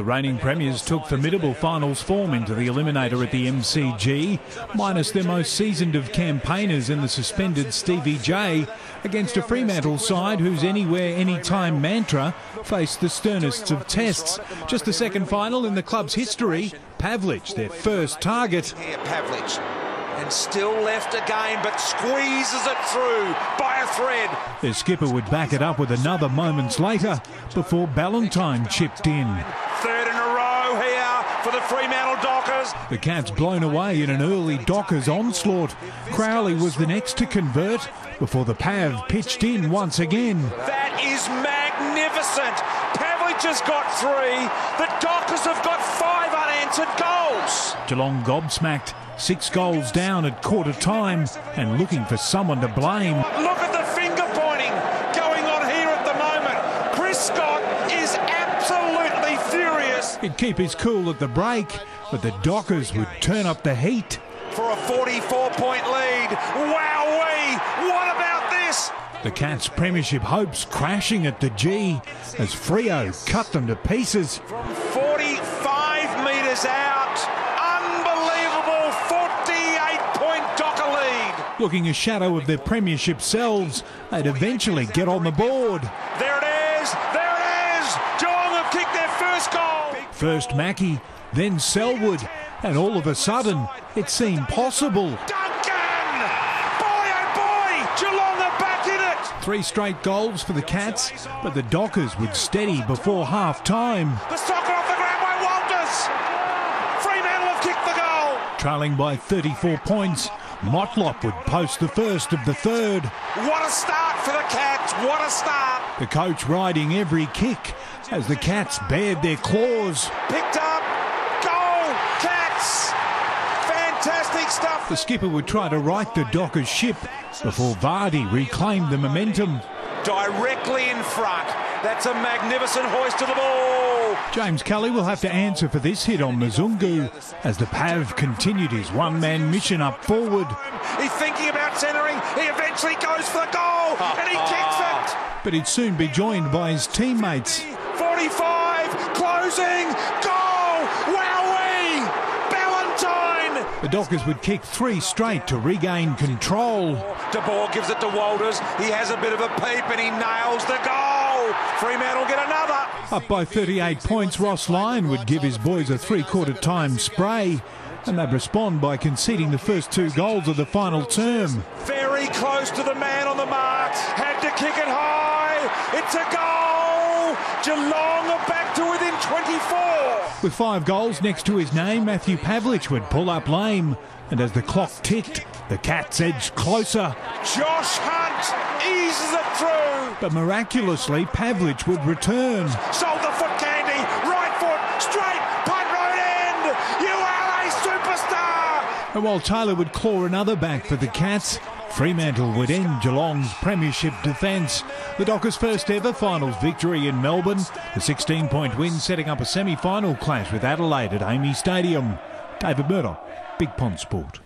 The reigning premiers took formidable finals form into the eliminator at the MCG, minus their most seasoned of campaigners in the suspended Stevie J, against a Fremantle side whose anywhere, anytime mantra faced the sternest of tests. Just the second final in the club's history, Pavlich, their first target. Here, Pavlich, and still left again, but squeezes it through by a thread. Their skipper would back it up with another moments later before Ballantyne chipped in. Third in a row here for the Fremantle Dockers. The Cats blown away in an early Dockers onslaught. Crowley was the next to convert before the Pav pitched in once again. That is magnificent. Pavlich has got 3. The Dockers have got 5 unanswered goals. Geelong gobsmacked, 6 goals down at quarter time and looking for someone to blame. Look at the finger pointing going on here at the moment. Chris Scott is absolutely furious. He'd keep his cool at the break, but the Dockers would turn up the heat. For a 44-point lead. Wowee! What about this? The Cats' premiership hopes crashing at the G as Freo cut them to pieces. From 45 metres out, unbelievable 48-point Docker lead. Looking a shadow of their premiership selves, they'd eventually get on the board. There it is! There it is! Geelong have kicked their first goal. First Mackie, then Selwood, and all of a sudden, it seemed possible. Duncan! Boy, oh boy! Geelong are back in it! 3 straight goals for the Cats, but the Dockers would steady before half-time. The soccer off the ground by Walters! Fremantle have kicked the goal! Trailing by 34 points, Motlop would post the first of the third. What a start for the Cats! What a start! The coach riding every kick as the Cats bared their claws. Picked up, goal, Cats! Fantastic stuff! The skipper would try to right the Dockers ship before Vardy reclaimed the momentum. Directly in front. That's a magnificent hoist of the ball. James Kelly will have to answer for this hit on Mzungu as the Pav continued his one-man mission up forward. He's thinking about centering. He eventually goes for the goal and he kicks it. But he'd soon be joined by his teammates. 45, closing, goal, wowee, Ballantyne. The Dockers would kick 3 straight to regain control. De Boer gives it to Walters. He has a bit of a peep and he nails the goal. Fremantle get another. Up by 38 points, Ross Lyon would give his boys a 3/4 time spray, and they'd respond by conceding the first 2 goals of the final term. Very close to the man on the mark. Had to kick it high. It's a goal. Geelong are back to within 24. With 5 goals next to his name, Matthew Pavlich would pull up lame, and as the clock ticked, the Cats edged closer. Josh Hunt eases it through. But miraculously, Pavlich would return. Sold the foot candy. Right foot, straight, punt road end. You are a superstar. And while Taylor would claw another back for the Cats, Fremantle would end Geelong's premiership defence. The Dockers' first ever finals victory in Melbourne, the 16-point win setting up a semi-final clash with Adelaide at Amy Stadium. David Murdoch, Big Pond Sport.